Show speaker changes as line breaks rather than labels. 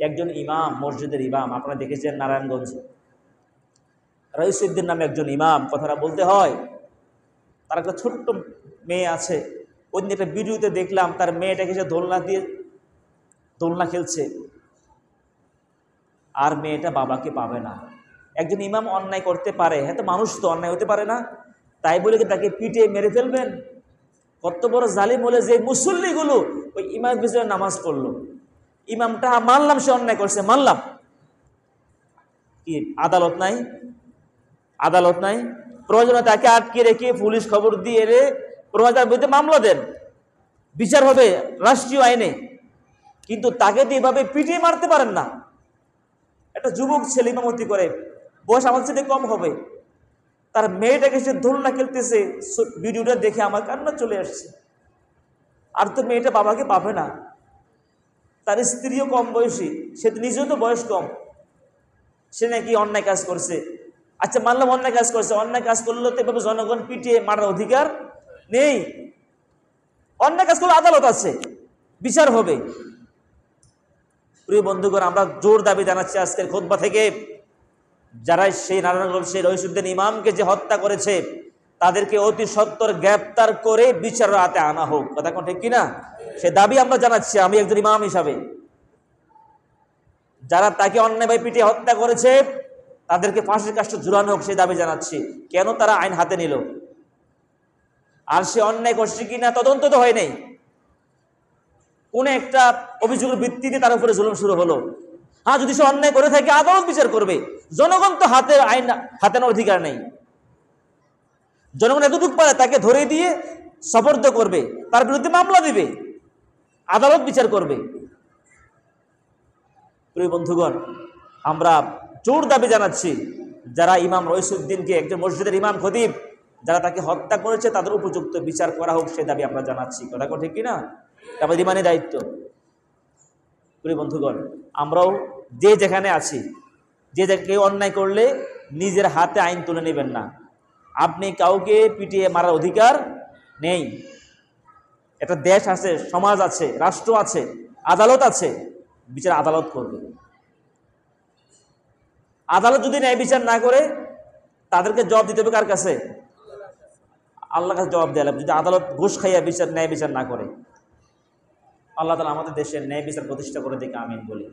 একজন ইমাম, মসজিদের ইমাম, আপনারা দেখেছেন নারায়ণগঞ্জ রইসুদ্দিন নামে একজন ইমাম, কথাটা বলতে হয়। তার একটা ছোট্ট মেয়ে আছে। ওই দিন একটা ভিডিওতে দেখলাম তার মেয়েটাকে সে দোলনা খেলছে, আর মেয়েটা বাবাকে পাবে না। একজন ইমাম অন্যায় করতে পারে, হ্যাঁ তো মানুষ তো, অন্যায় হতে পারে না? তাই বলে কি তাকে পিটিয়ে মেরে ফেলবেন? কত বড় জালিম হলে যে মুসল্লিগুলো ওই ইমামের পিছনে নামাজ পড়লো, ইমামটা মানলাম সে অন্যায় করছে, মানলাম, কি আদালত নাই? আদালত নাই? প্রয়োজনে তাকে আটকে রেখে পুলিশ খবর দিয়ে এলে প্রয়োজনের বিরুদ্ধে মামলা দেন, বিচার হবে রাষ্ট্রীয় আইনে। কিন্তু তাকে তো এভাবে পিটিয়ে মারতে পারেন না। একটা যুবক ছেলে ইমামতি করে, বয়স আমার চেয়ে কম হবে, তার মেয়েটাকে সে দোলনা খেলতেছে, ভিডিওটা দেখে আমার কান্না চলে আসছে। আর তো মেয়েটা বাবাকে পাবে না, তার স্ত্রীও কম বয়সী, সে নিজেও তো বয়স কম, সে নাকি অন্যায় কাজ করছে। আচ্ছা মানলাম অন্যায় কাজ করছে, অন্যায় কাজ করলে তো এভাবে জনগণ পিটিয়ে মারার অধিকার নেই। অন্যায় কাজ করলে আদালত আছে, বিচার হবে। প্রিয় বন্ধুগণ, আমরা জোর দাবি জানাচ্ছি আজকের খুতবা থেকে, যারা সেই নারায়ণগঞ্জ সেই রইসুদ্দিন ইমামকে যে হত্যা করেছে তাদেরকে অতি সত্বর গ্রেপ্তার করে বিচারের হাতে আনা হোক। কথা কোন ঠিক কিনা? সে দাবি আমরা জানাচ্ছি আমি একজন ইমাম হিসাবে। যারা তাকে অন্যায়ভাবে পিটিয়ে হত্যা করেছে তাদেরকে ফাঁসির কাষ্ঠে ঝুলানো হোক, সেই দাবি জানাচ্ছি। কেন তারা আইন হাতে নিল? আর সে অন্যায় করছে কিনা তদন্ত তো হয় নাই, কোন একটা অভিযোগের ভিত্তিতে তার উপরে জুলুম শুরু হলো। হ্যাঁ, যদি সে অন্যায় করে থাকে আদালত বিচার করবে, জনগণ তো আইন হাতানোর অধিকার নেই। জনগণ এতটুকু পারে তাকে ধরে দিয়ে সোপর্দ করবে, তার বিরুদ্ধে মামলা দিবে, আদালত বিচার করবে। প্রিয় বন্ধুগণ, আমরা জোর দাবি জানাচ্ছি যারা ইমাম রইসুদ্দিনকে, একজন মসজিদের ইমাম খতিব, যারা তাকে হত্যা করেছে তাদের উপযুক্ত বিচার করা হোক, সে দাবি আমরা জানাচ্ছি। কথা ঠিক কিনা? আমাদের ইমানি দায়িত্ব। প্রিয় বন্ধুগণ, আমরাও যে যেখানে আছি, যে কেউ অন্যায় করলে নিজের হাতে আইন তুলে নেবেন না। আপনি কাউকে পিটিয়ে মারার অধিকার নেই। একটা দেশ আছে, সমাজ আছে, রাষ্ট্র আছে, আদালত আছে, বিচার আদালত করবে। আদালত যদি ন্যায় বিচার না করে তাদেরকে জবাব দিতে হবে কার কাছে? আল্লাহর কাছে জবাব দেওয়া লাগবে, যদি আদালত ঘুষ খাইয়া ন্যায় বিচার না করে। আল্লাহ তাআলা আমাদের দেশের ন্যায় বিচার প্রতিষ্ঠা করে দিকে আমিন বলি।